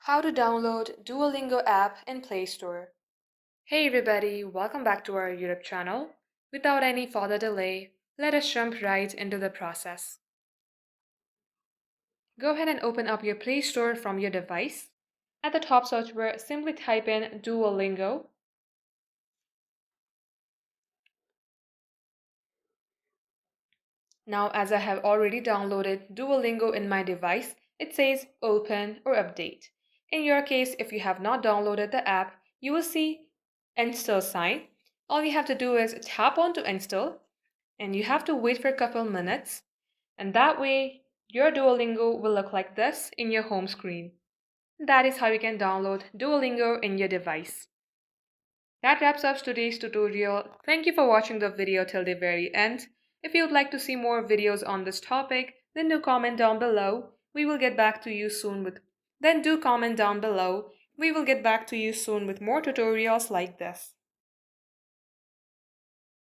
How to download Duolingo app in Play Store. Hey everybody, welcome back to our YouTube channel. Without any further delay, let us jump right into the process. Go ahead and open up your Play Store from your device. At the top search bar, simply type in Duolingo. Now, as I have already downloaded Duolingo in my device, it says open or update. In your case, if you have not downloaded the app, you will see install sign. All you have to do is tap on to install, and you have to wait for a couple minutes, and that way your Duolingo will look like this in your home screen. That is how you can download Duolingo in your device. That wraps up today's tutorial. Thank you for watching the video till the very end. If you would like to see more videos on this topic, then do comment down below. We will get back to you soon with Then do comment down below. We will get back to you soon with more tutorials like this.